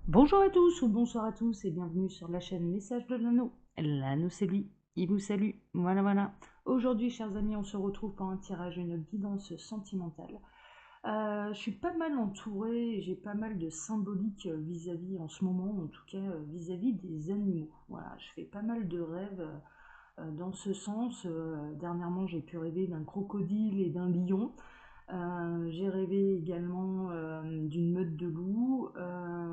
Bonjour à tous ou bonsoir à tous et bienvenue sur la chaîne Message de l'Anneau. L'Anneau c'est lui, il vous salue. Voilà, voilà. Aujourd'hui, chers amis, on se retrouve pour un tirage, une guidance sentimentale. Je suis pas mal entourée, j'ai pas mal de symboliques vis-à-vis en ce moment, en tout cas vis-à-vis des animaux. Voilà, je fais pas mal de rêves dans ce sens. Dernièrement, j'ai pu rêver d'un crocodile et d'un lion. J'ai rêvé également d'une meute de loups.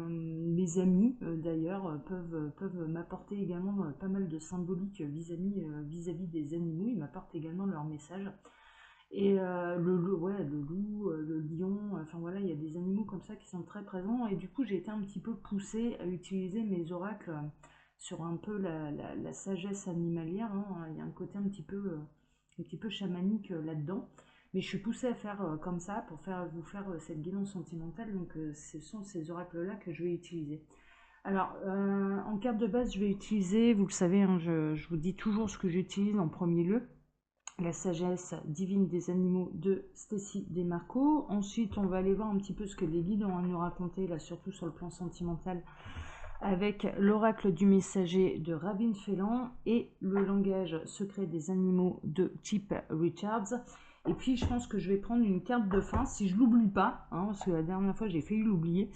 Mes amis, d'ailleurs, peuvent m'apporter également pas mal de symboliques vis-à-vis des animaux. Ils m'apportent également leurs messages. Et ouais, le loup, le lion, enfin voilà, il y a des animaux comme ça qui sont très présents. Et du coup, j'ai été un petit peu poussée à utiliser mes oracles sur un peu la sagesse animalière, hein. Il y a un côté un petit peu chamanique là-dedans. Mais je suis poussée à faire comme ça pour vous faire cette guidance sentimentale. Donc, ce sont ces oracles-là que je vais utiliser. Alors, en carte de base, je vais utiliser, vous le savez, hein, je vous dis toujours ce que j'utilise en premier lieu. La sagesse divine des animaux de Stacy Desmarco. Ensuite, on va aller voir un petit peu ce que les guides ont à nous raconter, là, surtout sur le plan sentimental, avec l'oracle du messager de Rabin Félan et le langage secret des animaux de Chip Richards. Et puis, je pense que je vais prendre une carte de fin, si je l'oublie pas, hein, parce que la dernière fois, j'ai failli l'oublier.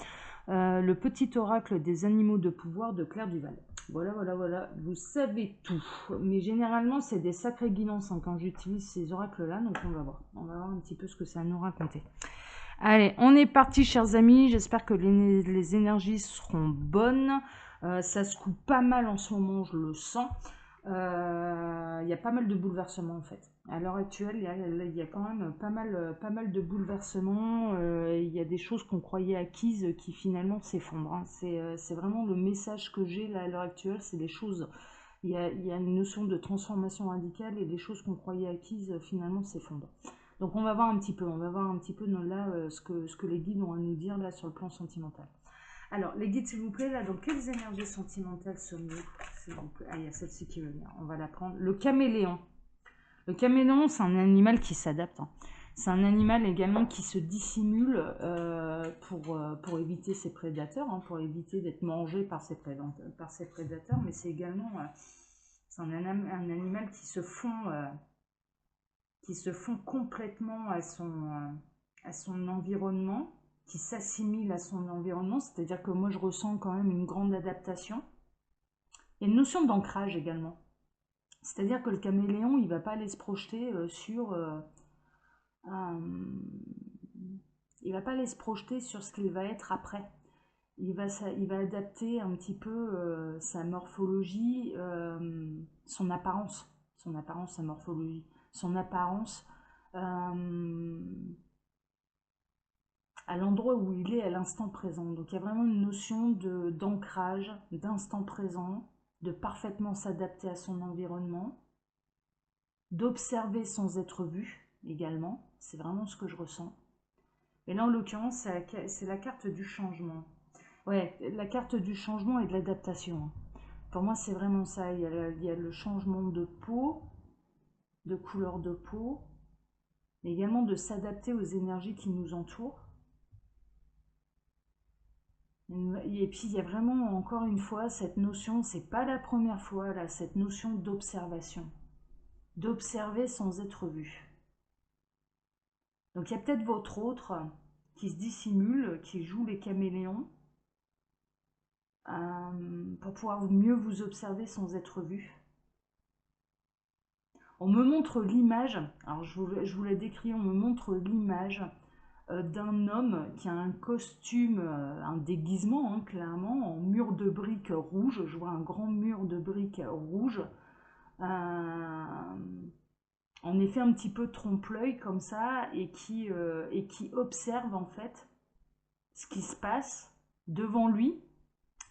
Le petit oracle des animaux de pouvoir de Claire Duval. Voilà, voilà, voilà, vous savez tout. Mais généralement, c'est des sacrées guidances hein, quand j'utilise ces oracles-là, donc on va voir. On va voir un petit peu ce que ça a à nous raconter. Allez, on est parti, chers amis. J'espère que les énergies seront bonnes. Ça se coupe pas mal en ce moment, je le sens. Il y a pas mal de bouleversements en fait. À l'heure actuelle, il y a quand même pas mal de bouleversements. Il y a des choses qu'on croyait acquises qui finalement s'effondrent, hein. C'est vraiment le message que j'ai là à l'heure actuelle. C'est des choses. Il y a une notion de transformation radicale et des choses qu'on croyait acquises finalement s'effondrent. Donc on va voir un petit peu là, ce que les guides ont à nous dire là sur le plan sentimental. Alors, les guides, s'il vous plaît, là, dans quelles énergies sentimentales sommes-nous? S'il vous plaît. Ah, il y a celle-ci qui veut venir. On va la prendre. Le caméléon. Le caméléon, c'est un animal qui s'adapte, hein. C'est un animal également qui se dissimule pour éviter ses prédateurs, hein, pour éviter d'être mangé par ses prédateurs, mais c'est également c'est un animal qui se fond complètement à son environnement, qui s'assimile à son environnement, c'est-à-dire que moi je ressens quand même une grande adaptation. Il y a une notion d'ancrage également, c'est-à-dire que le caméléon il ne va pas aller se projeter il va pas aller se projeter sur ce qu'il va être après. Il va adapter un petit peu sa morphologie, sa morphologie, son apparence euh, à l'endroit où il est à l'instant présent. Donc il y a vraiment une notion d'ancrage, d'instant présent, de parfaitement s'adapter à son environnement, d'observer sans être vu également. C'est vraiment ce que je ressens. Et là en l'occurrence, c'est la carte du changement. Ouais, la carte du changement et de l'adaptation, hein. Pour moi, c'est vraiment ça. Il y a le changement de peau, de couleur de peau, mais également de s'adapter aux énergies qui nous entourent. Et puis il y a vraiment encore une fois cette notion, c'est pas la première fois là, cette notion d'observation, d'observer sans être vu. Donc il y a peut-être votre autre qui se dissimule, qui joue les caméléons pour pouvoir mieux vous observer sans être vu. On me montre l'image, alors je vous la décris, on me montre l'image d'un homme qui a un costume, un déguisement, hein, clairement, en mur de briques rouge. Je vois un grand mur de briques rouge. En effet, un petit peu trompe-l'œil comme ça, et qui observe en fait ce qui se passe devant lui.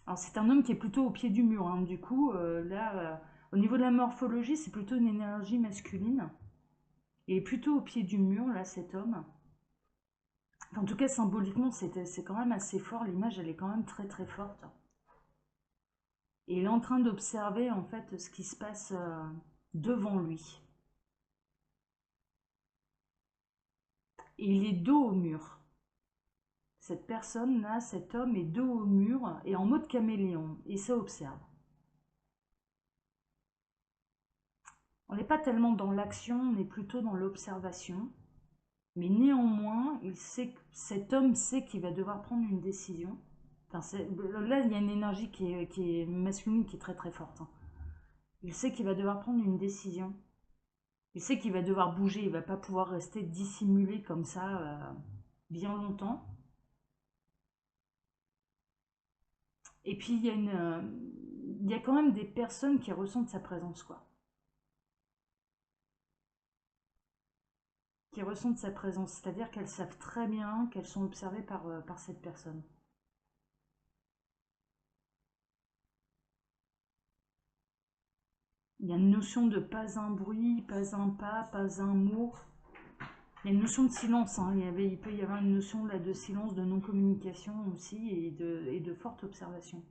Alors, c'est un homme qui est plutôt au pied du mur, hein. Du coup, au niveau de la morphologie, c'est plutôt une énergie masculine. Il est plutôt au pied du mur, là, cet homme. En tout cas, symboliquement, c'est quand même assez fort. L'image, elle est quand même très très forte. Et il est en train d'observer en fait ce qui se passe devant lui. Et il est dos au mur. Cette personne-là, cet homme est dos au mur et en mode caméléon, et ça observe. On n'est pas tellement dans l'action, on est plutôt dans l'observation. Mais néanmoins, cet homme sait qu'il va devoir prendre une décision. Enfin, là, il y a une énergie qui est masculine qui est très très forte. Hein. Il sait qu'il va devoir prendre une décision. Il sait qu'il va devoir bouger. Il ne va pas pouvoir rester dissimulé comme ça bien longtemps. Et puis, il y a quand même des personnes qui ressentent sa présence, quoi. Qui ressentent sa présence. C'est-à-dire qu'elles savent très bien qu'elles sont observées par cette personne. Il y a une notion de pas un bruit, pas un pas, pas un mot. Il y a une notion de silence. Hein. Il peut y avoir une notion là, de silence, de non-communication aussi et de forte observation.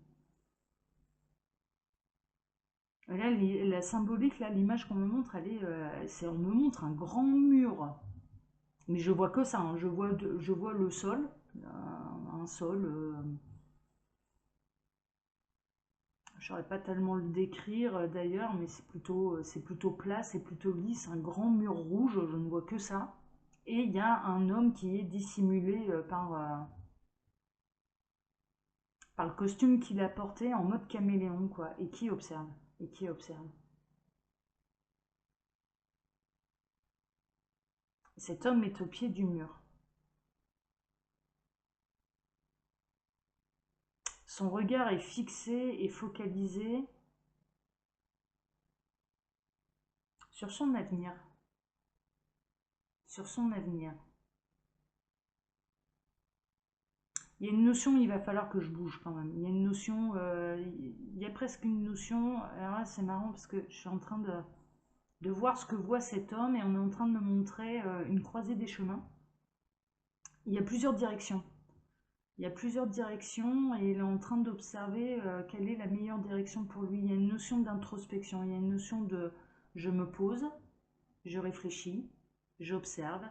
Et là, la symbolique, là, l'image qu'on me montre, on me montre un grand mur. Mais je vois que ça. Hein. Je vois le sol, un sol. Je saurais pas tellement le décrire d'ailleurs, mais c'est plutôt plat, c'est plutôt lisse, un grand mur rouge, je ne vois que ça. Et il y a un homme qui est dissimulé par le costume qu'il a porté en mode caméléon, quoi, et qui observe. Et qui observe. Cet homme est au pied du mur. Son regard est fixé et focalisé sur son avenir. Sur son avenir. Il y a une notion, il va falloir que je bouge quand même. Il y a une notion, il y a presque une notion. Alors là, c'est marrant parce que je suis en train de voir ce que voit cet homme et on est en train de me montrer une croisée des chemins. Il y a plusieurs directions. Il y a plusieurs directions et il est en train d'observer quelle est la meilleure direction pour lui. Il y a une notion d'introspection, il y a une notion de je me pose, je réfléchis, j'observe,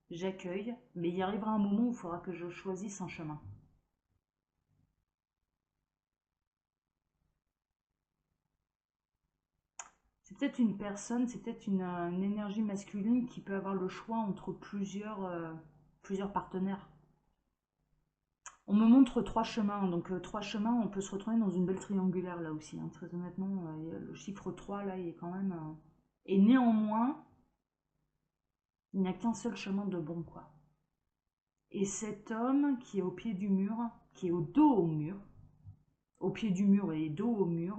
j'accueille, mais il y arrivera un moment où il faudra que je choisisse un chemin. C'est peut-être une personne, c'est peut-être une énergie masculine qui peut avoir le choix entre plusieurs partenaires. On me montre 3 chemins, donc 3 chemins, on peut se retrouver dans une belle triangulaire là aussi. Hein. Très honnêtement, le chiffre 3 là, il est quand même... Et néanmoins, il n'y a qu'un seul chemin de bon, quoi. Et cet homme qui est au pied du mur, qui est au dos au mur, au pied du mur et dos au mur,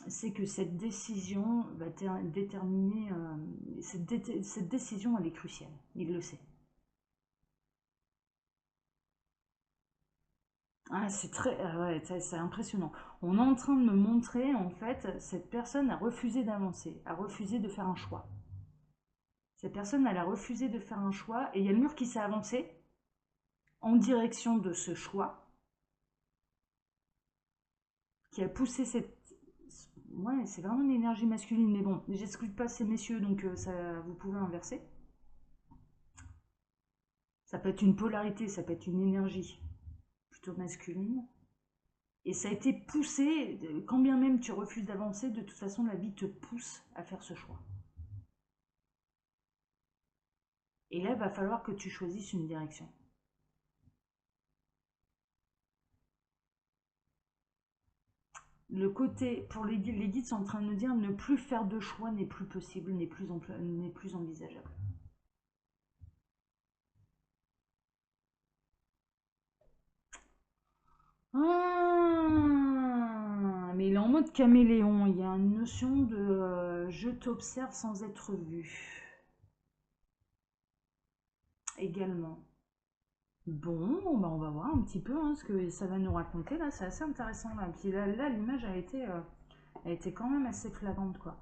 c'est que cette décision va déterminer... cette décision, elle est cruciale, il le sait. Ah, ouais, c'est impressionnant. On est en train de me montrer, en fait, cette personne a refusé d'avancer, a refusé de faire un choix. Cette personne, elle a refusé de faire un choix, et il y a le mur qui s'est avancé en direction de ce choix, qui a poussé cette... Ouais, c'est vraiment une énergie masculine, mais bon, j'exclus pas ces messieurs, donc ça, vous pouvez inverser. Ça peut être une polarité, ça peut être une énergie plutôt masculine. Et ça a été poussé, quand bien même tu refuses d'avancer, de toute façon la vie te pousse à faire ce choix. Et là, il va falloir que tu choisisses une direction. Le côté, pour les guides sont en train de nous dire, ne plus faire de choix n'est plus possible, n'est plus envisageable. Ah, mais il est en mode caméléon, il y a une notion de je t'observe sans être vu. Également. Bon, bah on va voir un petit peu hein, ce que ça va nous raconter là, c'est assez intéressant là. Puis là l'image a été quand même assez flagrante quoi.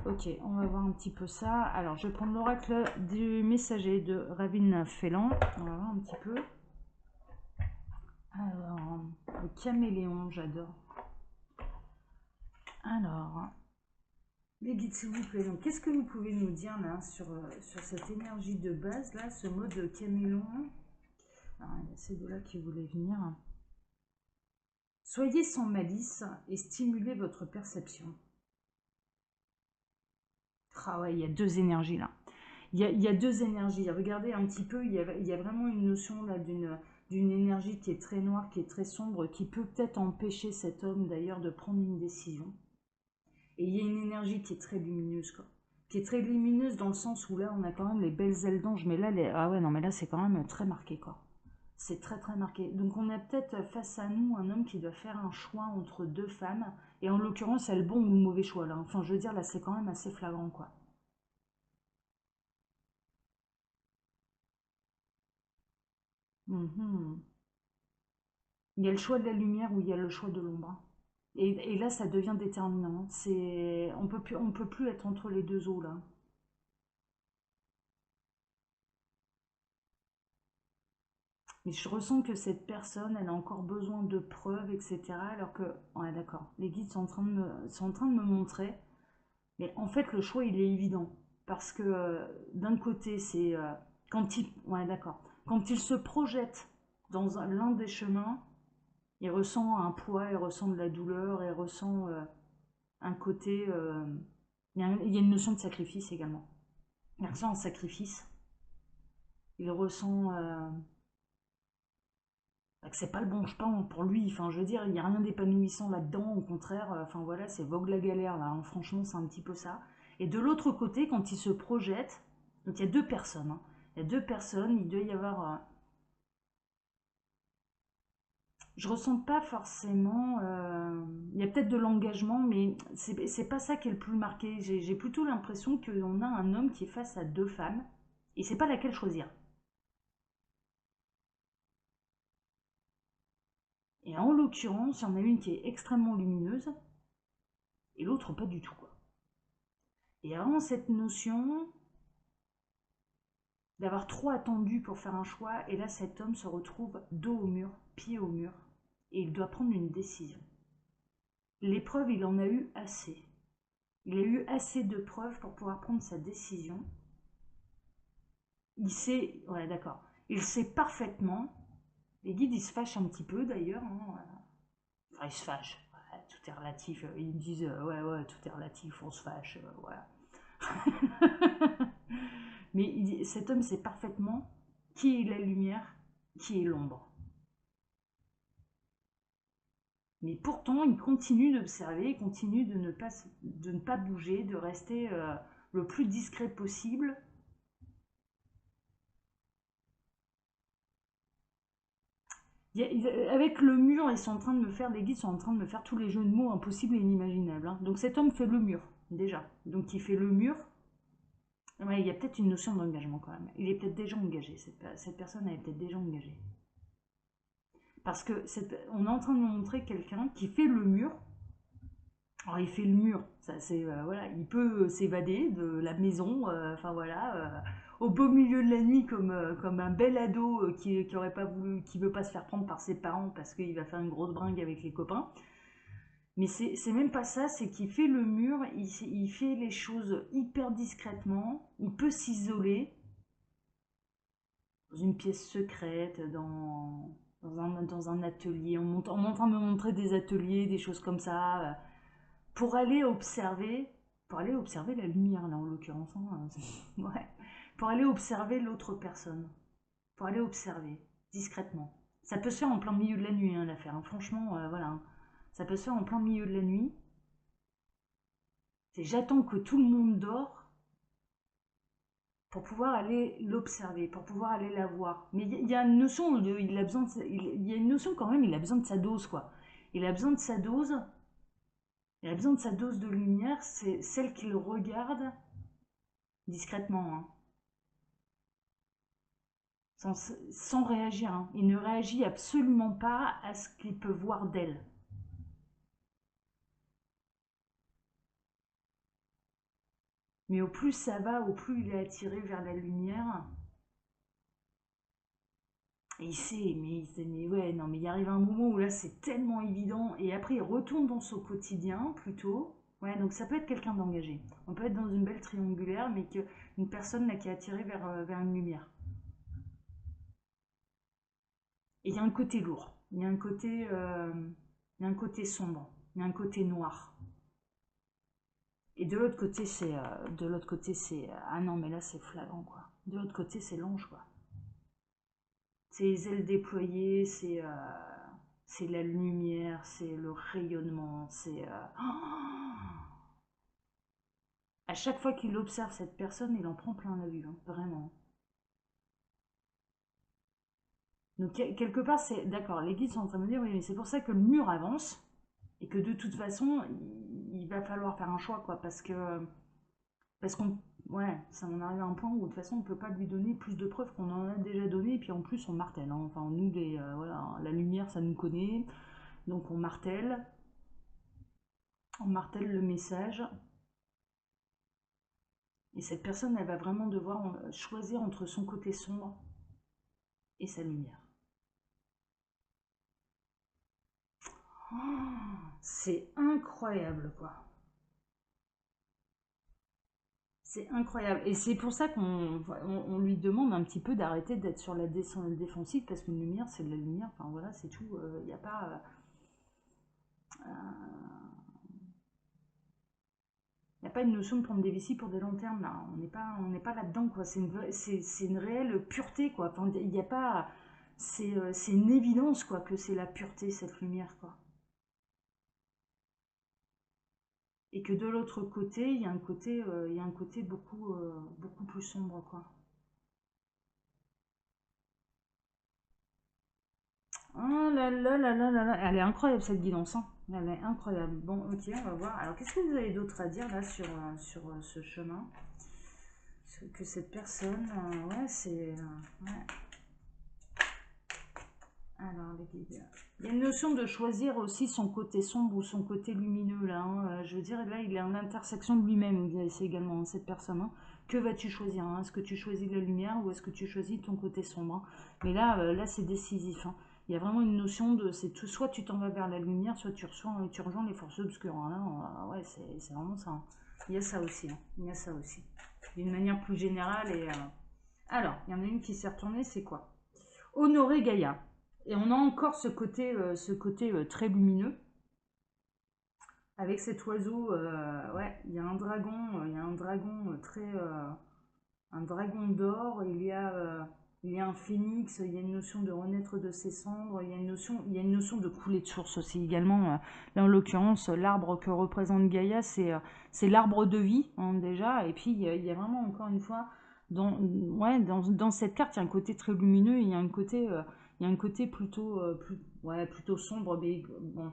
Ok, on va voir un petit peu ça. Alors je vais prendre l'oracle du messager de Ravin Félan. On va voir un petit peu. Alors, le caméléon, j'adore. Alors, Les guides, s'il vous plaît, donc qu'est-ce que vous pouvez nous dire là sur cette énergie de base, là, ce mode camélon? Alors, il y a ces deux-là qui voulaient venir. Soyez sans malice et stimulez votre perception. Ah ouais, il y a deux énergies là. Il y a deux énergies. Regardez un petit peu, il y a vraiment une notion là d'une énergie qui est très noire, qui est très sombre, qui peut peut-être empêcher cet homme d'ailleurs de prendre une décision. Et il y a une énergie qui est très lumineuse, quoi. Qui est très lumineuse dans le sens où là, on a quand même les belles ailes d'ange, mais là, ah ouais, non, mais là, c'est quand même très marqué, quoi. C'est très très marqué. Donc on a peut-être face à nous un homme qui doit faire un choix entre deux femmes, et en l'occurrence, c'est le bon ou le mauvais choix, là. Enfin, je veux dire, là, c'est quand même assez flagrant, quoi. Mhm. Il y a le choix de la lumière ou il y a le choix de l'ombre. Et là, ça devient déterminant. On peut plus être entre les deux eaux, là. Mais je ressens que cette personne, elle a encore besoin de preuves, etc. Alors que, ouais, d'accord, les guides sont en train de me montrer. Mais en fait, le choix, il est évident. Parce que d'un côté, c'est ouais, d'accord. Quand il se projette dans l'un des chemins, il ressent un poids, il ressent de la douleur, il ressent un côté. Il y a une notion de sacrifice également. Il ressent un sacrifice. Il ressent que c'est pas le bon chemin pour lui. Enfin, je veux dire, il n'y a rien d'épanouissant là-dedans. Au contraire, enfin voilà, c'est vogue la galère là, hein. Franchement, c'est un petit peu ça. Et de l'autre côté, quand il se projette, donc il y a deux personnes, hein. Il y a deux personnes, il doit y avoir. Je ressens pas forcément. Il y a peut-être de l'engagement, mais c'est pas ça qui est le plus marqué. J'ai plutôt l'impression qu'on a un homme qui est face à deux femmes et c'est pas laquelle choisir. Et en l'occurrence, il y en a une qui est extrêmement lumineuse et l'autre pas du tout, quoi. Et il y a vraiment cette notion d'avoir trop attendu pour faire un choix, et là cet homme se retrouve dos au mur, pied au mur, et il doit prendre une décision. L'épreuve, il en a eu assez. Il a eu assez de preuves pour pouvoir prendre sa décision. Il sait, ouais d'accord, il sait parfaitement, les guides ils se fâchent un petit peu d'ailleurs, hein, enfin ils se fâchent, ouais, tout est relatif, ils me disent ouais ouais tout est relatif, on se fâche, voilà. Mais cet homme sait parfaitement qui est la lumière, qui est l'ombre. Mais pourtant, il continue d'observer, il continue de ne pas bouger, de rester le plus discret possible. Avec le mur, ils sont en train de me faire, les guides sont en train de me faire tous les jeux de mots impossibles et inimaginables, hein. Donc cet homme fait le mur, déjà. Donc il fait le mur. Ouais, il y a peut-être une notion d'engagement quand même. Il est peut-être déjà engagé, cette personne est peut-être déjà engagée. Parce que on est en train de me montrer quelqu'un qui fait le mur. Alors il fait le mur, ça c'est voilà, il peut s'évader de la maison, enfin voilà, au beau milieu de la nuit comme un bel ado qui aurait pas voulu, qui veut pas se faire prendre par ses parents parce qu'il va faire une grosse bringue avec les copains. Mais c'est même pas ça, c'est qu'il fait le mur, il fait les choses hyper discrètement, il peut s'isoler dans une pièce secrète, dans un atelier. On est en train de me montrer des ateliers, des choses comme ça. Pour aller observer, pour aller observer la lumière là en l'occurrence, hein, ouais, pour aller observer l'autre personne, pour aller observer discrètement. Ça peut se faire en plein milieu de la nuit, hein, l'affaire, hein. Franchement, voilà, hein. Ça peut se faire en plein milieu de la nuit. C'est j'attends que tout le monde dort pour pouvoir aller l'observer, pour pouvoir aller la voir. Mais il y a une notion il a besoin il y a une notion quand même, il a besoin de sa dose, quoi. Il a besoin de sa dose. Il a besoin de sa dose de lumière, c'est celle qu'il regarde discrètement, hein, sans réagir, hein. Il ne réagit absolument pas à ce qu'il peut voir d'elle. Mais au plus ça va, au plus il est attiré vers la lumière. Et il sait, mais ouais, non, mais il arrive un moment où là c'est tellement évident. Et après il retourne dans son quotidien plutôt. Ouais, donc ça peut être quelqu'un d'engagé. On peut être dans une belle triangulaire, mais que une personne là qui est attirée vers une lumière. Et il y a un côté lourd, il y a un côté sombre, il y a un côté noir. Et de l'autre côté ah non mais là c'est flagrant quoi. De l'autre côté c'est l'ange quoi. C'est les ailes déployées, c'est la lumière, c'est le rayonnement, à chaque fois qu'il observe cette personne, il en prend plein la vue, hein, vraiment. Donc quelque part, c'est d'accord, les guides sont en train de me dire, oui, mais c'est pour ça que le mur avance, et que de toute façon, il va falloir faire un choix, quoi, parce qu'on, ouais, ça en arrive à un point où de toute façon, on ne peut pas lui donner plus de preuves qu'on en a déjà donné, et puis en plus, on martèle, hein. Enfin, nous, voilà, la lumière, ça nous connaît, donc on martèle le message, et cette personne, elle va vraiment devoir choisir entre son côté sombre et sa lumière. Oh, c'est incroyable, quoi. C'est incroyable. Et c'est pour ça qu'on lui demande un petit peu d'arrêter d'être sur la défensive, parce qu'une lumière, c'est de la lumière. Enfin voilà, c'est tout. Il n'y a pas. Y a pas une notion de prendre des vessies pour des lanternes, là. On n'est pas là-dedans, quoi. C'est une réelle pureté, quoi. Enfin, il n'y a pas. C'est une évidence, quoi, que c'est la pureté, cette lumière, quoi. Et que de l'autre côté, il y a un côté beaucoup plus sombre, quoi. Oh là là là là là là, elle est incroyable cette guidance, hein. Elle est incroyable. Bon, ok, on va voir. Alors, qu'est-ce que vous avez d'autre à dire là sur ce chemin? Que cette personne, ouais, ouais. Alors, les guides. Il y a une notion de choisir aussi son côté sombre ou son côté lumineux là, hein. Je veux dire, là, il est en intersection de lui-même, c'est également hein, cette personne, hein. Que vas-tu choisir, hein? Est-ce que tu choisis la lumière ou est-ce que tu choisis ton côté sombre, hein? Mais là c'est décisif, hein. Il y a vraiment une notion de, soit tu t'en vas vers la lumière, soit tu rejoins les forces obscures, hein. Là, ouais, c'est vraiment ça, hein. Il y a ça aussi, hein. Il y a ça aussi. D'une manière plus générale. Alors, il y en a une qui s'est retournée, c'est quoi? Honorer Gaïa. Et on a encore ce côté très lumineux avec cet oiseau. Ouais, il y a un dragon un dragon d'or. Il y a un phénix. Il y a une notion de renaître de ses cendres. Il y a une notion de couler de source aussi également. Là, en l'occurrence, l'arbre que représente Gaïa, c'est l'arbre de vie hein, déjà. Et puis il y a vraiment encore une fois ouais, dans cette carte, il y a un côté très lumineux. Il y a un côté ouais, plutôt sombre, mais bon.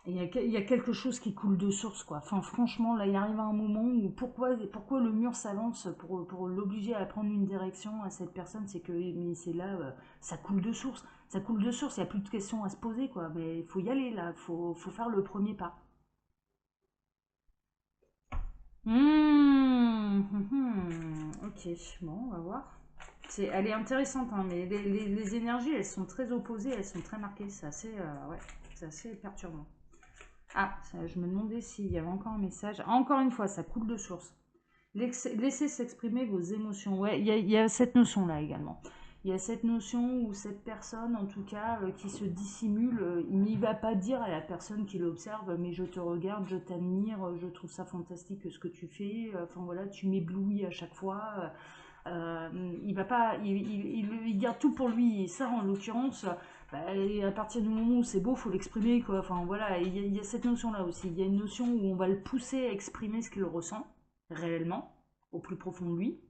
Il y a quelque chose qui coule de source, quoi. Enfin, franchement, là, il arrive à un moment où pourquoi le mur s'avance pour l'obliger à prendre une direction à cette personne, c'est que mais c'est là, ça coule de source. Ça coule de source, il n'y a plus de questions à se poser, quoi. Mais il faut y aller, là, faut faire le premier pas. Ok, bon, on va voir. Elle est intéressante, hein, mais les énergies, elles sont très opposées, elles sont très marquées. Ouais, c'est assez perturbant. Ah, je me demandais s'il y avait encore un message. Encore une fois, ça coule de source. Laissez s'exprimer vos émotions. Ouais, il y a cette notion-là également. Il y a cette notion où cette personne, en tout cas, qui se dissimule, il n'y va pas dire à la personne qui l'observe, mais je te regarde, je t'admire, je trouve ça fantastique ce que tu fais. Enfin voilà, tu m'éblouis à chaque fois. Il va pas, il garde tout pour lui. Et ça, en l'occurrence, bah, à partir du moment où c'est beau, faut l'exprimer, quoi. Enfin voilà, il y a cette notion-là aussi. Il y a une notion où on va le pousser à exprimer ce qu'il ressent réellement, au plus profond de lui.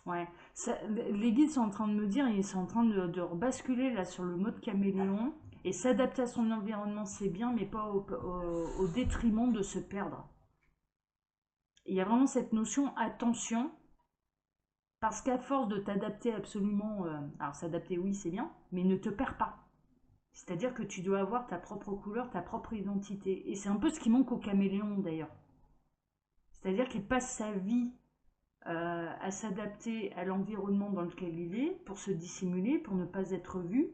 Ouais. Les guides sont en train de me dire, ils sont en train de rebasculer là sur le mode caméléon et s'adapter à son environnement, c'est bien, mais pas au détriment de se perdre. Il y a vraiment cette notion attention, parce qu'à force de t'adapter absolument, alors s'adapter oui c'est bien, mais ne te perds pas. C'est-à-dire que tu dois avoir ta propre couleur, ta propre identité. Et c'est un peu ce qui manque au caméléon d'ailleurs. C'est-à-dire qu'il passe sa vie à s'adapter à l'environnement dans lequel il est, pour se dissimuler, pour ne pas être vu.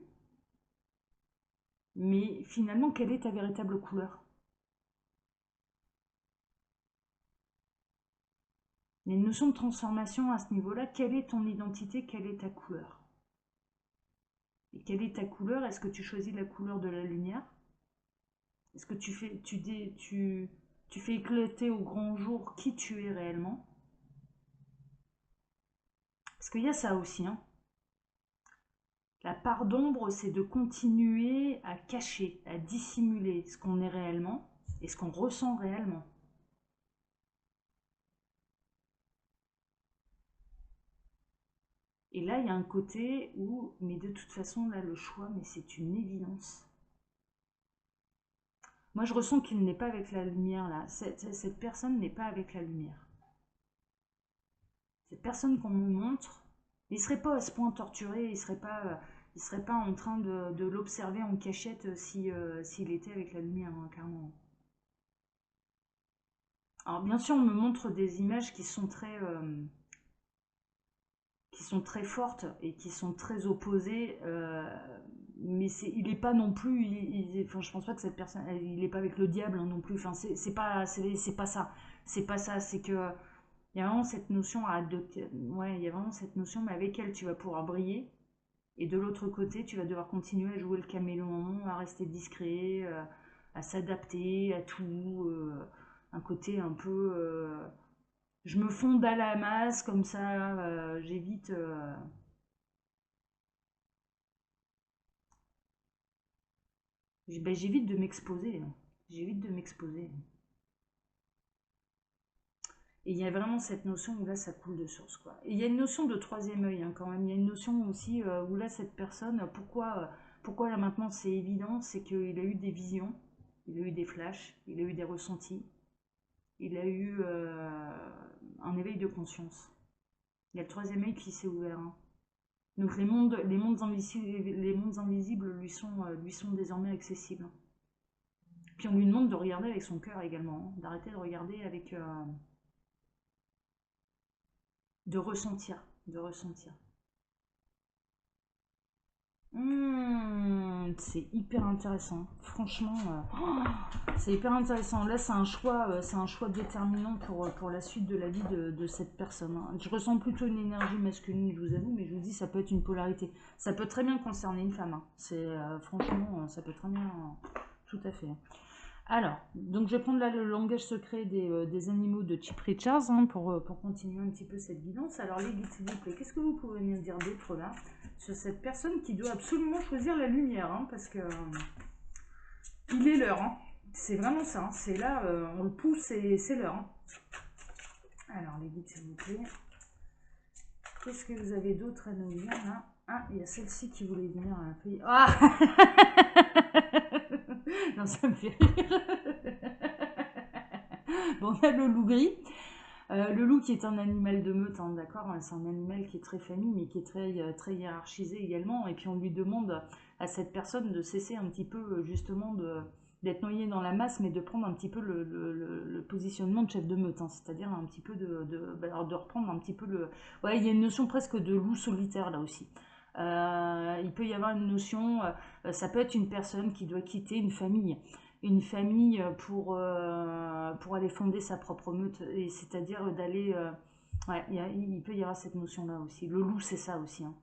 Mais finalement, quelle est ta véritable couleur? Il y a une notion de transformation à ce niveau-là. Quelle est ton identité? Quelle est ta couleur? Et quelle est ta couleur? Est-ce que tu choisis la couleur de la lumière? Est-ce que tu fais éclater au grand jour qui tu es réellement? Parce qu'il y a ça aussi, hein. La part d'ombre, c'est de continuer à cacher, à dissimuler ce qu'on est réellement et ce qu'on ressent réellement. Et là, il y a un côté où, mais de toute façon, là, le choix, mais c'est une évidence. Moi, je ressens qu'il n'est pas avec la lumière, là. Cette personne n'est pas avec la lumière. Cette personne qu'on me montre, il ne serait pas à ce point torturé, il serait pas en train de l'observer en cachette s'il était avec la lumière, hein, clairement. Alors, bien sûr, on me montre des images qui sont très fortes et qui sont très opposées, mais il n'est pas non plus, enfin, je pense pas que cette personne, il n'est pas avec le diable, hein, non plus, enfin, c'est pas ça, c'est que il y a vraiment cette notion à adopter, ouais, il y a vraiment cette notion, mais avec elle tu vas pouvoir briller, et de l'autre côté tu vas devoir continuer à jouer le caméléon, à rester discret, à s'adapter à tout, un côté un peu, je me fonds à la masse comme ça, j'évite. Ben, j'évite de m'exposer, hein. J'évite de m'exposer. Et il y a vraiment cette notion où là, ça coule de source, quoi. Et il y a une notion de troisième œil, hein, quand même. Il y a une notion aussi où là, cette personne, pourquoi là maintenant c'est évident, c'est qu'il a eu des visions, il a eu des flashs, il a eu des ressentis, il a eu un éveil de conscience. Il y a le troisième œil qui s'est ouvert, hein. Donc les mondes invisibles lui sont désormais accessibles. Puis on lui demande de regarder avec son cœur également, hein, d'arrêter de regarder avec, de ressentir, de ressentir. C'est hyper intéressant. Franchement, c'est hyper intéressant. Là, c'est un choix déterminant pour la suite de la vie de cette personne, hein. Je ressens plutôt une énergie masculine, je vous avoue, mais je vous dis, ça peut être une polarité. Ça peut très bien concerner une femme, hein. Franchement, ça peut très bien, tout à fait. Alors, donc je vais prendre là le langage secret des animaux de Chip Richards, hein, pour continuer un petit peu cette guidance. Alors les guides, s'il vous plaît, qu'est-ce que vous pouvez nous dire d'autre là sur cette personne qui doit absolument choisir la lumière, hein, parce que il est l'heure, hein. C'est vraiment ça, hein. C'est là, on le pousse et c'est l'heure, hein. Alors les guides, s'il vous plaît, qu'est-ce que vous avez d'autre à nous dire là? Ah, il y a celle-ci qui voulait venir à la fille. Ah non, ça me fait rire. Bon, on a le loup gris. Le loup qui est un animal de meute, hein, d'accord, hein, c'est un animal qui est très famille, mais qui est très hiérarchisé également. Et puis on lui demande à cette personne de cesser un petit peu justement d'être noyé dans la masse, mais de prendre un petit peu le positionnement de chef de meute, hein, c'est-à-dire un petit peu de reprendre un petit peu le... Ouais, il y a une notion presque de loup solitaire là aussi. Il peut y avoir une notion, ça peut être une personne qui doit quitter une famille pour aller fonder sa propre meute, et c'est-à-dire d'aller... ouais, il peut y avoir cette notion-là aussi. Le loup, c'est ça aussi, hein.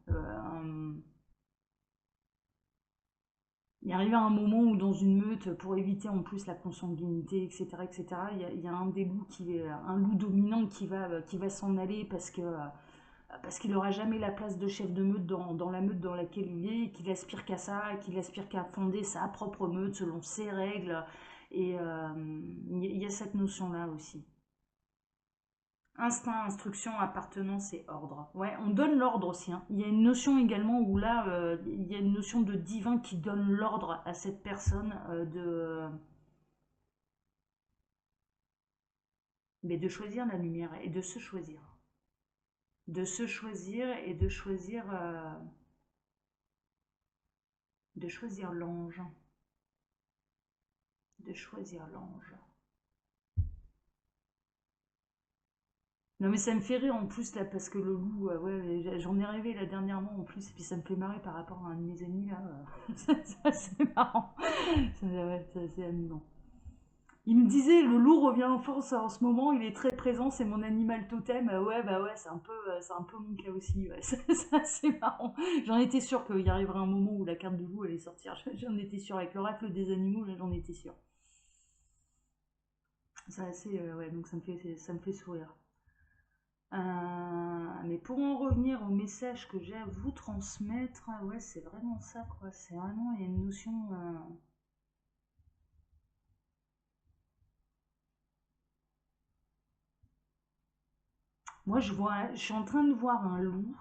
Il arrive à un moment où dans une meute, pour éviter en plus la consanguinité, etc., il y a un des loups un loup dominant qui va s'en aller parce qu'il n'aura jamais la place de chef de meute dans la meute dans laquelle il est, et qu'il aspire qu'à ça, et qu'il aspire qu'à fonder sa propre meute selon ses règles. Et il y a cette notion-là aussi. Instinct, instruction, appartenance et ordre. Ouais, on donne l'ordre aussi, hein. Il y a une notion également où là, il y a une notion de divin qui donne l'ordre à cette personne mais de choisir la lumière et de se choisir. De se choisir et de choisir l'ange. De choisir l'ange. Non mais ça me fait rire en plus là parce que le loup, ouais, j'en ai rêvé là dernièrement en plus et puis ça me fait marrer par rapport à un de mes amis là. C'est marrant. Ouais, c'est assez amusant. Il me disait le loup revient en force en ce moment, il est très présent, c'est mon animal totem. Ouais bah ouais c'est un peu mon cas aussi. Ouais. C'est assez marrant. J'en étais sûre qu'il y arriverait un moment où la carte de loup allait sortir. J'en étais sûre avec l'oracle des animaux, là, j'en étais sûre. C'est assez ouais donc ça me fait sourire. Mais pour en revenir au message que j'ai à vous transmettre, ouais, c'est vraiment ça, quoi. C'est vraiment, il y a une notion. Moi, je suis en train de voir un loup,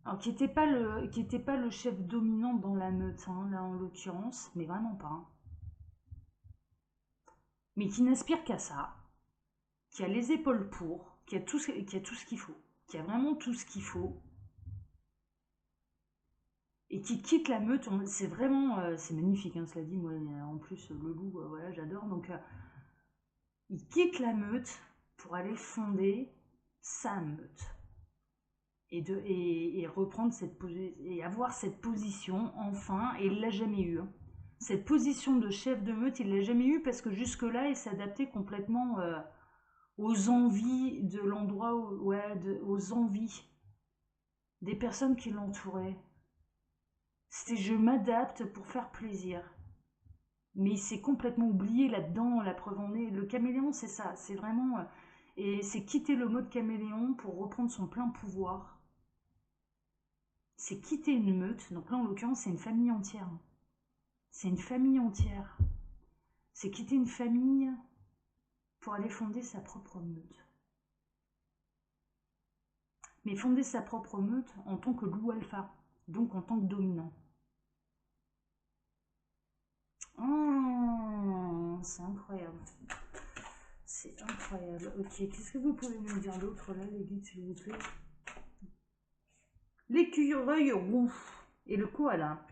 alors qui était pas le chef dominant dans la meute, hein, là en l'occurrence, mais vraiment pas, hein. Mais qui n'aspire qu'à ça, qui a les épaules pour, qui a tout ce qu'il faut, qui a vraiment tout ce qu'il faut, et qui quitte la meute. C'est vraiment, c'est magnifique, hein, cela dit. Moi, en plus, le loup, voilà, j'adore. Donc, il quitte la meute pour aller fonder sa meute et reprendre et avoir cette position enfin, et il l'a jamais eu, hein. Cette position de chef de meute, il l'a jamais eu parce que jusque-là, il s'adaptait complètement aux envies de l'endroit, ouais, aux envies des personnes qui l'entouraient. C'était je m'adapte pour faire plaisir. Mais il s'est complètement oublié là-dedans, la preuve en est. Le caméléon, c'est ça, c'est vraiment. Et c'est quitter le mode caméléon pour reprendre son plein pouvoir. C'est quitter une meute, donc là en l'occurrence c'est une famille entière. C'est une famille entière. C'est quitter une famille pour aller fonder sa propre meute. Mais fonder sa propre meute en tant que loup alpha, donc en tant que dominant. Oh, c'est incroyable. C'est incroyable. Ok, qu'est-ce que vous pouvez me dire d'autre là, les guides, s'il vous plaît? L'écureuil roux et le koala.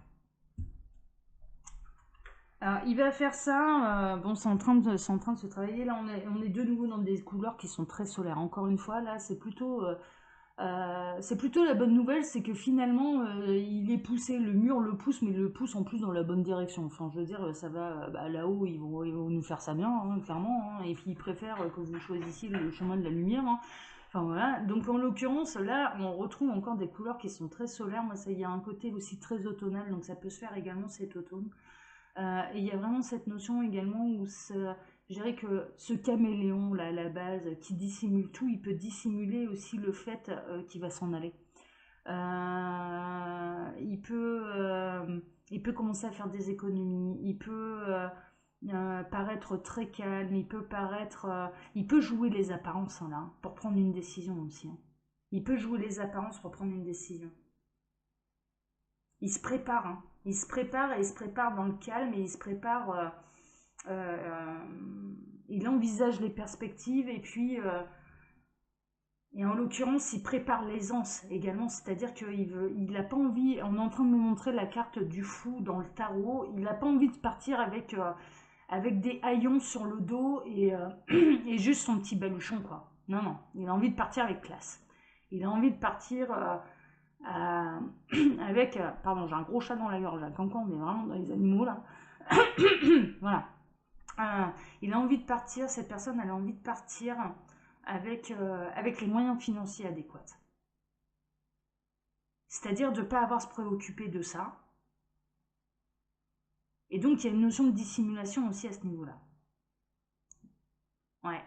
Alors, il va faire ça. Bon, c'est en train de se travailler. Là, on est de nouveau dans des couleurs qui sont très solaires. Encore une fois, là, c'est plutôt la bonne nouvelle, c'est que finalement, il est poussé, le mur le pousse, mais le pousse en plus dans la bonne direction. Enfin, je veux dire, ça va, bah, là-haut, ils vont nous faire ça bien, hein, clairement, hein, et puis ils préfèrent que vous choisissiez le chemin de la lumière, hein. Enfin voilà, donc en l'occurrence, là, on retrouve encore des couleurs qui sont très solaires. Moi, ça, il y a un côté aussi très automnal, donc ça peut se faire également cet automne. Et il y a vraiment cette notion également où je dirais que ce caméléon là à la base qui dissimule tout, il peut dissimuler aussi le fait qu'il va s'en aller. Euh, il, peut, il peut commencer à faire des économies, il peut paraître très calme, il peut jouer les apparences, hein, là, pour prendre une décision aussi, hein. Il peut jouer les apparences pour prendre une décision. Il se prépare, hein. Il se prépare et il se prépare dans le calme et il se prépare. Euh, il envisage les perspectives et puis. Et en l'occurrence, il prépare l'aisance également, c'est-à-dire il n'a pas envie. On est en train de me montrer la carte du fou dans le tarot. Il n'a pas envie de partir avec des haillons sur le dos et juste son petit baluchon, quoi. Non, non. Il a envie de partir avec classe. Il a envie de partir. Euh, avec, pardon, j'ai un gros chat dans la gorge, là, quand on est vraiment dans les animaux là. Voilà. Euh, il a envie de partir, cette personne, elle a envie de partir avec les moyens financiers adéquats. C'est-à-dire de ne pas avoir à se préoccuper de ça. Et donc il y a une notion de dissimulation aussi à ce niveau-là. Ouais.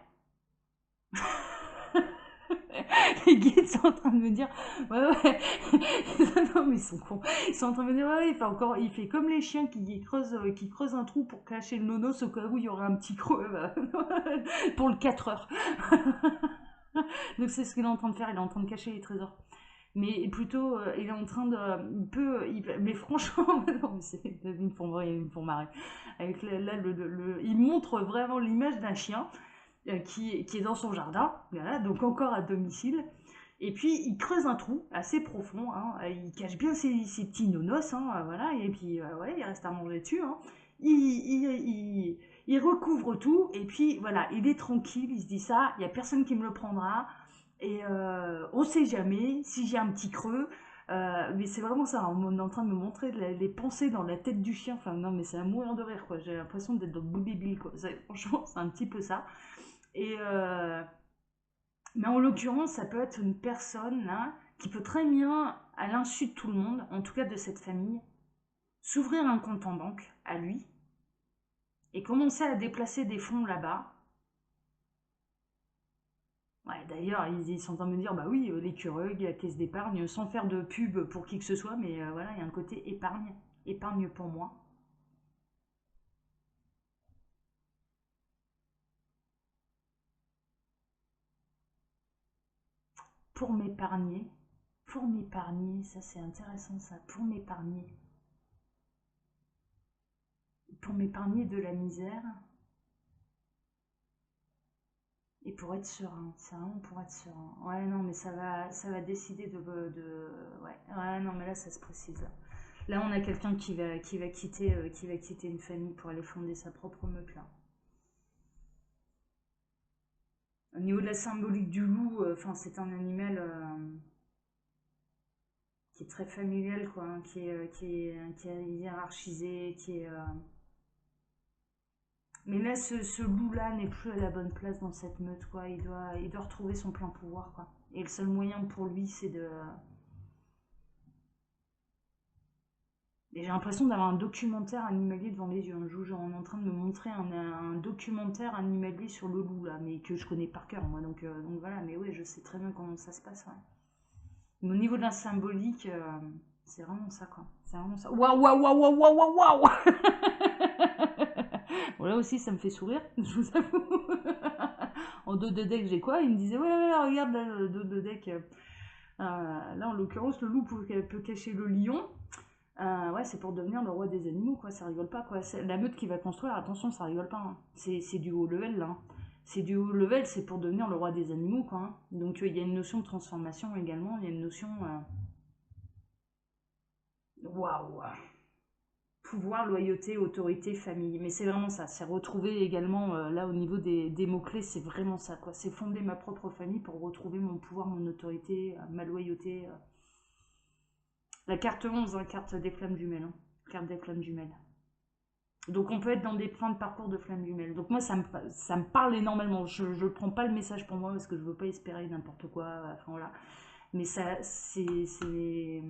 Les guides sont en train de me dire ouais ouais non mais ils sont cons, ils sont en train de me dire ouais, il fait comme les chiens qui creusent un trou pour cacher le nonos au cas où il y aurait un petit creux pour le 4 heures. Donc c'est ce qu'il est en train de faire, il est en train de cacher les trésors, mais plutôt il est en train de mais franchement non, mais ils me font marrer avec là, il montre vraiment l'image d'un chien qui est dans son jardin, voilà, donc encore à domicile. Et puis il creuse un trou assez profond, hein, il cache bien ses petits nonos, hein, voilà, et puis ouais, il reste à manger dessus, hein. Il, il recouvre tout, et puis voilà, il est tranquille, il se dit ça, il n'y a personne qui me le prendra, et on sait jamais si j'ai un petit creux. Mais c'est vraiment ça, on est en train de me montrer les pensées dans la tête du chien. Enfin, non, mais c'est à mourir de rire, quoi. J'ai l'impression d'être dans le bout des billes, quoi. Franchement, c'est un petit peu ça. Et, mais en l'occurrence, ça peut être une personne là, qui peut très bien, à l'insu de tout le monde, en tout cas de cette famille, s'ouvrir un compte en banque à lui et commencer à déplacer des fonds là-bas. Ouais, d'ailleurs, ils sont en train de me dire, bah oui, l'écureuil, la caisse d'épargne, sans faire de pub pour qui que ce soit, mais voilà, il y a un côté épargne, épargne pour moi. Pour pour m'épargner, ça c'est intéressant ça, pour m'épargner de la misère et pour être serein, c'est vraiment pour être serein. Ouais, non, mais ça va décider ouais, ouais, non, mais là ça se précise. Là, on a quelqu'un qui va quitter une famille pour aller fonder sa propre meute là. Au niveau de la symbolique du loup, enfin, c'est un animal qui est très familial, quoi, hein, qui est hiérarchisé, qui est. Mais là, ce loup-là n'est plus à la bonne place dans cette meute, quoi. Il doit retrouver son plein pouvoir, quoi. Et le seul moyen pour lui, c'est de. Et j'ai l'impression d'avoir un documentaire animalier devant les yeux. On est en train de me montrer un documentaire animalier sur le loup, là, mais que je connais par cœur, moi. Donc voilà, mais ouais, je sais très bien comment ça se passe, ouais. Mais au niveau de la symbolique, c'est vraiment ça, quoi. C'est vraiment ça. Waouh, waouh, waouh, waouh, waouh, waouh, waouh. Bon, là aussi, ça me fait sourire, je vous avoue. En dos de deck, j'ai quoi? Il me disait, ouais, ouais, regarde, là, le dos de deck. Là, en l'occurrence, le loup peut cacher le lion. Ouais, c'est pour devenir le roi des animaux, quoi. Ça rigole pas, quoi. La meute qui va construire, attention, ça rigole pas, hein. C'est du haut level, là, hein. C'est du haut level, c'est pour devenir le roi des animaux, quoi, hein. Donc, il y a une notion de transformation également. Il y a une notion. Waouh! Pouvoir, loyauté, autorité, famille. Mais c'est vraiment ça. C'est retrouver également, là, au niveau des mots-clés, c'est vraiment ça, quoi. C'est fonder ma propre famille pour retrouver mon pouvoir, mon autorité, ma loyauté. La carte 11, hein, carte des flammes jumelles, hein. Carte des flammes jumelles. Donc on peut être dans des points de parcours de flammes jumelles. Donc moi ça me parle énormément. Je ne prends pas le message pour moi parce que je ne veux pas espérer n'importe quoi. Enfin voilà. Mais ça c'est.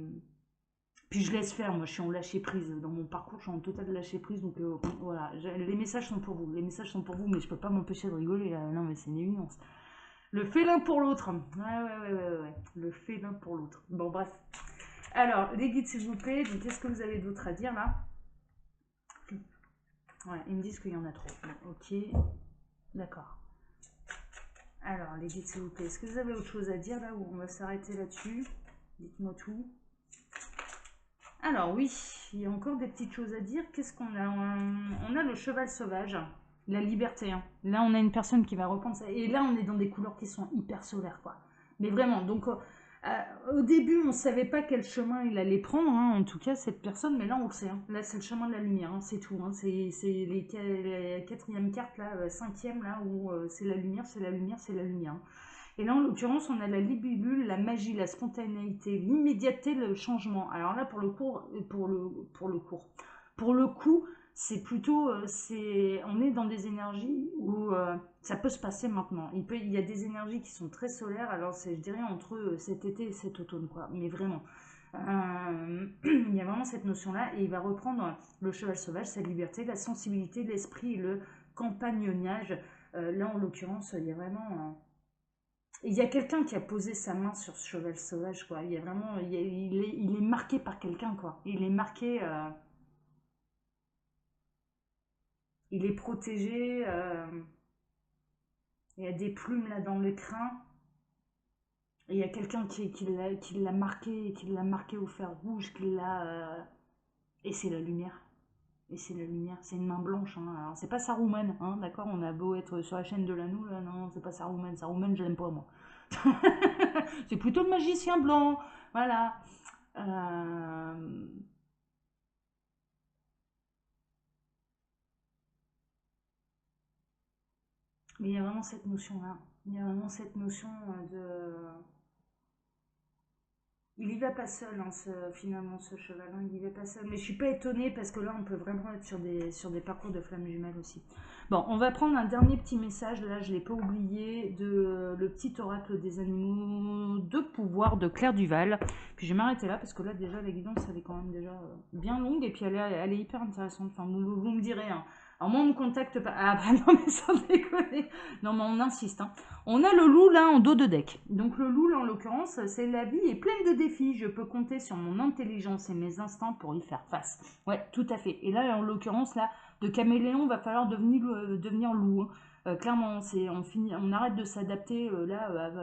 Puis je laisse faire, moi je suis en lâcher prise. Dans mon parcours, je suis en total lâcher prise. Donc voilà, les messages sont pour vous. Les messages sont pour vous, mais je peux pas m'empêcher de rigoler là. Non mais c'est une évidence. Le félin pour l'autre. Ouais. Le félin pour l'autre. Bon bref. Alors, les guides s'il vous plaît. Donc qu'est-ce que vous avez d'autre à dire là? Ouais, ils me disent qu'il y en a trop. Bon, ok, d'accord. Alors, les guides, s'il vous plaît, est-ce que vous avez autre chose à dire là ou on va s'arrêter là-dessus? Dites-moi tout. Alors, oui, il y a encore des petites choses à dire. Qu'est-ce qu'on a? On a le cheval sauvage, la liberté, hein. Là, on a une personne qui va reprendre ça. Et là, on est dans des couleurs qui sont hyper solaires, quoi. Mais vraiment, donc au début, on ne savait pas quel chemin il allait prendre, hein, en tout cas, cette personne, mais là, on le sait, hein. Là, c'est le chemin de la lumière, hein, c'est tout, hein. C'est les quatrième carte, là, cinquième, là, où c'est la lumière, c'est la lumière, c'est la lumière, hein. Et là, en l'occurrence, on a la libellule, la magie, la spontanéité, l'immédiateté, le changement. Alors là, pour le coup, c'est plutôt, on est dans des énergies où ça peut se passer maintenant. Il y a des énergies qui sont très solaires. Alors c'est, je dirais, entre cet été et cet automne, quoi. Mais vraiment, il y a vraiment cette notion-là. Et il va reprendre le cheval sauvage, sa liberté, la sensibilité, l'esprit et le campagnonnage. Là, en l'occurrence, il y a vraiment il y a quelqu'un qui a posé sa main sur ce cheval sauvage, quoi. Il y a vraiment, il est marqué par quelqu'un, quoi. Il est marqué, il est protégé. Il y a des plumes là dans le crin. Et il y a quelqu'un qui l'a marqué au fer rouge, qui l'a. Et c'est la lumière. Et c'est la lumière. C'est une main blanche, hein. Alors, c'est pas Saruman, hein, d'accord? On a beau être sur la chaîne de l'anneau, là, non, c'est pas Saruman. Saruman, je l'aime pas, moi. C'est plutôt le magicien blanc. Voilà. Euh, Mais il y a vraiment cette notion-là. Il y a vraiment cette notion de... Il y va pas seul, hein, finalement, ce cheval. Hein, il y va pas seul. Mais je suis pas étonnée parce que là, on peut vraiment être sur des parcours de flammes jumelles aussi. Bon, on va prendre un dernier petit message. Là, je l'ai pas oublié, de le petit oracle des animaux de pouvoir de Claire Duval. Puis je vais m'arrêter là parce que là, déjà, la guidance, elle est quand même déjà bien longue et puis elle est hyper intéressante. Enfin, vous me direz, hein. Alors moi, on me contacte pas. Ah bah non, mais sans déconner. Non, mais on insiste, hein. On a le loup là en dos de deck. Donc le loup là en l'occurrence, c'est la vie est pleine de défis. Je peux compter sur mon intelligence et mes instincts pour y faire face. Ouais, tout à fait. Et là en l'occurrence là, de caméléon, va falloir devenir loup. Hein. Clairement, on arrête de s'adapter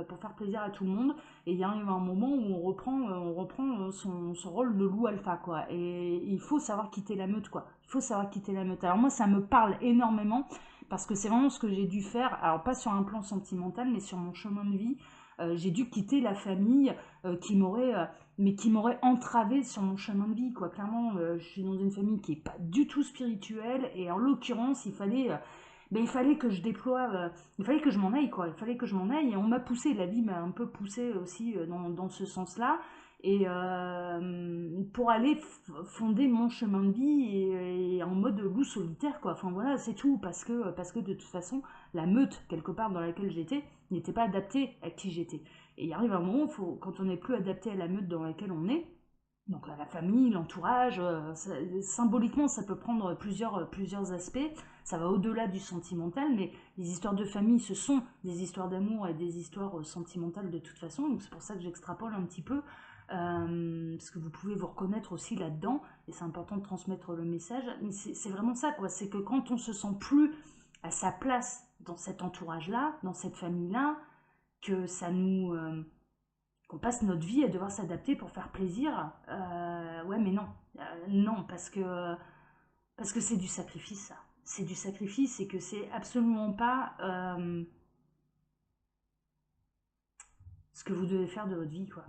pour faire plaisir à tout le monde. Et il y arrive un moment où on reprend son rôle de loup alpha quoi. Et il faut savoir quitter la meute quoi. Il faut savoir quitter la meute. Alors moi ça me parle énormément parce que c'est vraiment ce que j'ai dû faire, alors pas sur un plan sentimental, mais sur mon chemin de vie. J'ai dû quitter la famille mais qui m'aurait entravé sur mon chemin de vie, quoi. Clairement, je suis dans une famille qui est pas du tout spirituelle, et en l'occurrence, il fallait que je déploie, il fallait que je m'en aille, quoi. Il fallait que je m'en aille, et on m'a poussé, la vie m'a un peu poussé aussi dans ce sens-là. Et pour aller fonder mon chemin de vie et en mode loup solitaire quoi. Enfin voilà c'est tout parce que de toute façon la meute quelque part dans laquelle j'étais n'était pas adaptée à qui j'étais. Et il arrive un moment quand on n'est plus adapté à la meute dans laquelle on est, donc la famille, l'entourage, symboliquement ça peut prendre plusieurs aspects, ça va au-delà du sentimental, mais les histoires de famille ce sont des histoires d'amour et des histoires sentimentales de toute façon, donc c'est pour ça que j'extrapole un petit peu, parce que vous pouvez vous reconnaître aussi là-dedans, et c'est important de transmettre le message, mais c'est vraiment ça quoi, c'est que quand on se sent plus à sa place dans cet entourage-là, dans cette famille-là, que ça nous... qu'on passe notre vie à devoir s'adapter pour faire plaisir, ouais mais non, non parce que c'est du sacrifice ça, c'est du sacrifice et que c'est absolument pas ce que vous devez faire de votre vie quoi.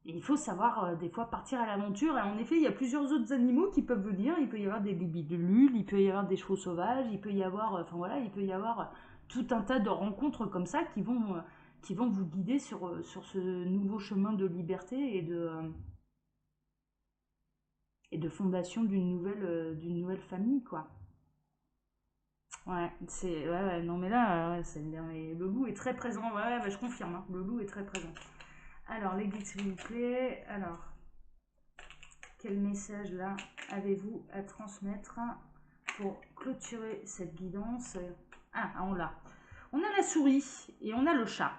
Et il faut savoir des fois partir à l'aventure, et en effet il y a plusieurs autres animaux qui peuvent venir, il peut y avoir des libellules, il peut y avoir des chevaux sauvages, il peut y avoir, enfin voilà, il peut y avoir tout un tas de rencontres comme ça qui vont vous guider sur ce nouveau chemin de liberté et de fondation d'une nouvelle famille, quoi. Ouais, ouais, non mais là, le loup est très présent, ouais, bah, je confirme, hein, le loup est très présent. Alors, les guides, s'il vous plaît, alors, quel message là avez-vous à transmettre pour clôturer cette guidance? Ah, on l'a. On a la souris et on a le chat.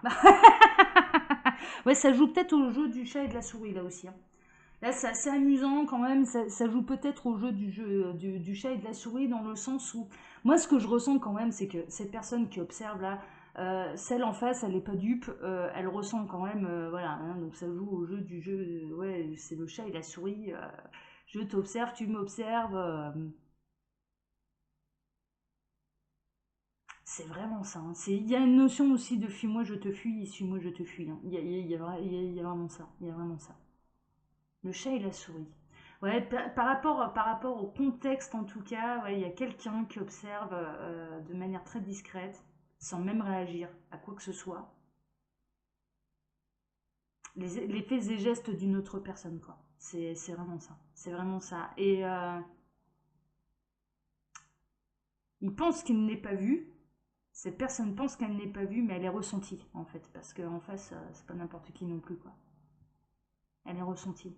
Ouais, ça joue peut-être au jeu du chat et de la souris là aussi. Hein. Là, c'est assez amusant quand même. Ça joue peut-être au jeu du chat et de la souris dans le sens où, moi, ce que je ressens quand même, c'est que cette personne qui observe là, celle en face, elle n'est pas dupe, elle ressent quand même, voilà. Hein, donc ça joue au jeu, ouais, c'est le chat et la souris. Je t'observe, tu m'observes. C'est vraiment ça. Hein. Il y a une notion aussi de fuis-moi, je te fuis, suis-moi, je te fuis. Hein. Il y a vraiment ça. Il y a vraiment ça. Le chat et la souris. Ouais, par rapport au contexte en tout cas, ouais, il y a quelqu'un qui observe de manière très discrète, sans même réagir à quoi que ce soit, les faits et gestes d'une autre personne, quoi. C'est vraiment ça. C'est vraiment ça. Et il pense qu'il n'est pas vu. Cette personne pense qu'elle n'est pas vue, mais elle est ressentie, en fait. Parce qu'en face, c'est pas n'importe qui non plus, quoi. Elle est ressentie.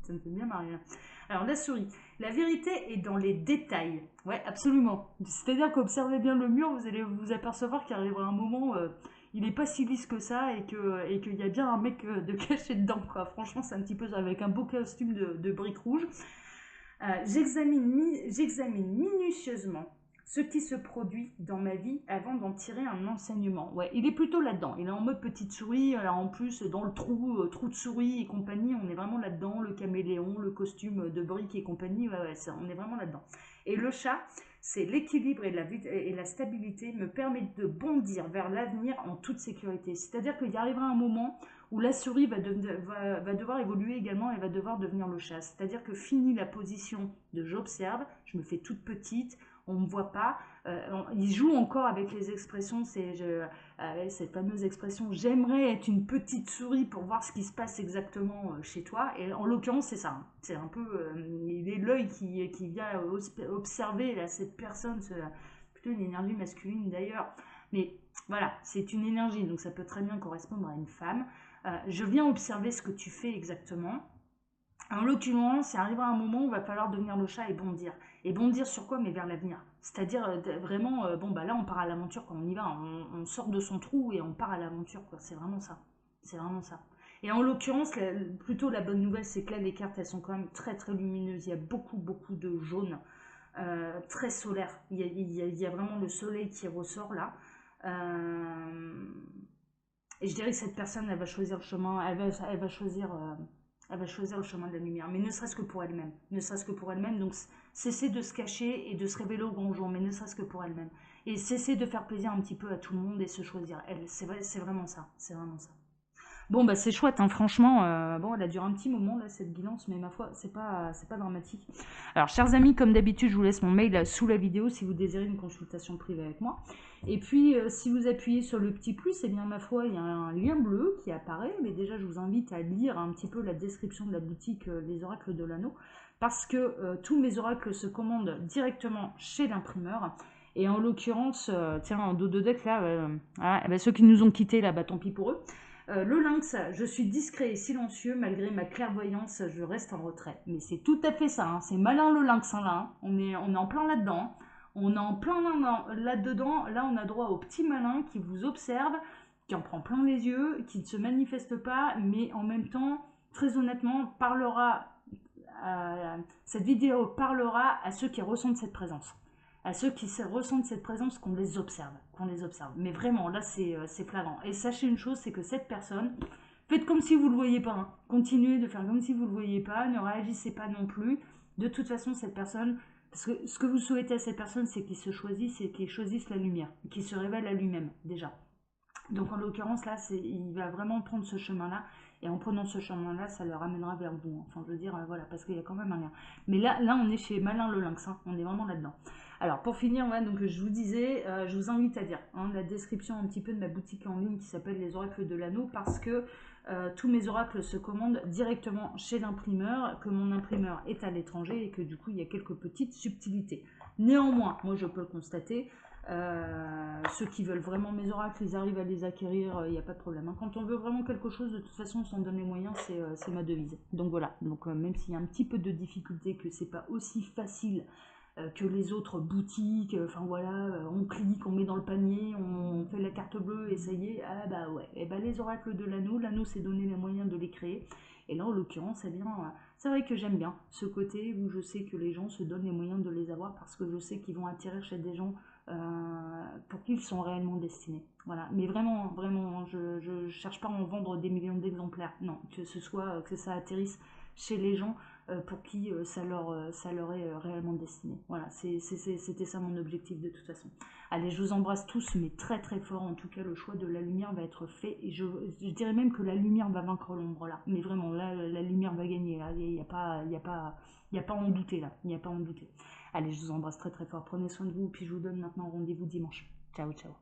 Ça me fait bien marrer. Là. Alors, la souris. La vérité est dans les détails. Ouais, absolument. C'est-à-dire qu'observez bien le mur, vous allez vous apercevoir qu'il arrivera un moment, il n'est pas si lisse que ça et qu'il y a bien un mec de caché dedans, quoi. Franchement, c'est un petit peu avec un beau costume de briques rouges. J'examine minutieusement ce qui se produit dans ma vie avant d'en tirer un enseignement. Ouais, il est plutôt là-dedans. Il est en mode petite souris. Alors en plus, dans le trou de souris et compagnie, on est vraiment là-dedans. Le caméléon, le costume de briques et compagnie, ouais, on est vraiment là-dedans. Et le chat, c'est l'équilibre et la stabilité me permettent de bondir vers l'avenir en toute sécurité. C'est-à-dire qu'il y arrivera un moment où la souris va devoir évoluer également, elle va devoir devenir le chat. C'est-à-dire que fini la position de j'observe, je me fais toute petite, on ne me voit pas. Il joue encore avec les expressions, avec cette fameuse expression « j'aimerais être une petite souris pour voir ce qui se passe exactement chez toi ». Et en l'occurrence, c'est ça. Hein. C'est un peu l'œil qui vient observer là, cette personne, plutôt une énergie masculine d'ailleurs. Mais voilà, c'est une énergie, donc ça peut très bien correspondre à une femme. Je viens observer ce que tu fais exactement. En l'occurrence, il arrivera un moment où il va falloir devenir le chat et bondir. Et bondir sur quoi? Mais vers l'avenir. C'est-à-dire vraiment, bon bah là on part à l'aventure quand on y va, on sort de son trou et on part à l'aventure, quoi. C'est vraiment ça. C'est vraiment ça. Et en l'occurrence, plutôt la bonne nouvelle, c'est que là les cartes elles sont quand même très très lumineuses. Il y a beaucoup beaucoup de jaune, très solaire. Il y a vraiment le soleil qui ressort là. Et je dirais que cette personne, elle va choisir le chemin, elle va choisir le chemin de la lumière, mais ne serait-ce que pour elle-même. Ne serait-ce que pour elle-même, donc cesser de se cacher et de se révéler au grand jour, mais ne serait-ce que pour elle-même. Et cesser de faire plaisir un petit peu à tout le monde et se choisir. Elle, c'est vraiment ça. C'est vraiment ça. Bon, bah c'est chouette, hein, franchement. Bon, elle a duré un petit moment, là, cette guidance, mais ma foi, c'est pas dramatique. Alors, chers amis, comme d'habitude, je vous laisse mon mail sous la vidéo si vous désirez une consultation privée avec moi. Et puis, si vous appuyez sur le petit plus, eh bien, ma foi, il y a un lien bleu qui apparaît. Mais déjà, je vous invite à lire un petit peu la description de la boutique Les Oracles de l'Anneau, parce que tous mes oracles se commandent directement chez l'imprimeur. Et en l'occurrence, tiens, en dos de deck, là, ceux qui nous ont quittés, là, bah, tant pis pour eux. Le lynx, je suis discret et silencieux, malgré ma clairvoyance, je reste en retrait. Mais c'est tout à fait ça, hein. C'est malin le lynx, hein, là. Hein. On est en plein là-dedans. Hein. On est en plein là-dedans. Là, on a droit au petit malin qui vous observe, qui en prend plein les yeux, qui ne se manifeste pas, mais en même temps, très honnêtement, cette vidéo parlera à ceux qui ressentent cette présence. À ceux qui ressentent cette présence, qu'on les observe. Mais vraiment, là, c'est flagrant. Et sachez une chose, c'est que cette personne, faites comme si vous ne le voyez pas. Hein. Continuez de faire comme si vous ne le voyez pas. Ne réagissez pas non plus. De toute façon, cette personne, parce que ce que vous souhaitez à cette personne, c'est qu'il se choisisse et qu'il choisisse la lumière. Qu'il se révèle à lui-même, déjà. Donc, en l'occurrence, là, il va vraiment prendre ce chemin-là. Et en prenant ce chemin-là, ça le ramènera vers vous. Enfin, je veux dire, voilà, parce qu'il y a quand même un lien. Mais là on est chez Malin le Lynx. Hein. On est vraiment là-dedans. Alors pour finir, ouais, donc je vous disais, je vous invite à lire la description un petit peu de ma boutique en ligne qui s'appelle Les Oracles de l'Anneau, parce que tous mes oracles se commandent directement chez l'imprimeur, que mon imprimeur est à l'étranger et que du coup il y a quelques petites subtilités. Néanmoins, moi je peux le constater, ceux qui veulent vraiment mes oracles, ils arrivent à les acquérir, il n'y a pas de problème. Hein. Quand on veut vraiment quelque chose, de toute façon on s'en donne les moyens, c'est ma devise. Donc voilà, donc même s'il y a un petit peu de difficulté, que c'est pas aussi facile que les autres boutiques, enfin voilà, on clique, on met dans le panier, on fait la carte bleue et ça y est, ah bah ouais, et bah les oracles de l'anneau s'est donné les moyens de les créer, et là en l'occurrence, eh bien, c'est vrai que j'aime bien ce côté où je sais que les gens se donnent les moyens de les avoir parce que je sais qu'ils vont atterrir chez des gens pour qui ils sont réellement destinés. Voilà, mais vraiment, vraiment, je cherche pas à en vendre des millions d'exemplaires, non, que ça atterrisse chez les gens pour qui ça leur est réellement destiné. Voilà, c'était ça mon objectif de toute façon. Allez, je vous embrasse tous, mais très très fort. En tout cas, le choix de la lumière va être fait. Et je dirais même que la lumière va vaincre l'ombre là. Mais vraiment, là, la lumière va gagner. Là, il n'y a pas à en douter là. Il n'y a pas à en douter. Allez, je vous embrasse très très fort. Prenez soin de vous. Puis je vous donne maintenant rendez-vous dimanche. Ciao, ciao.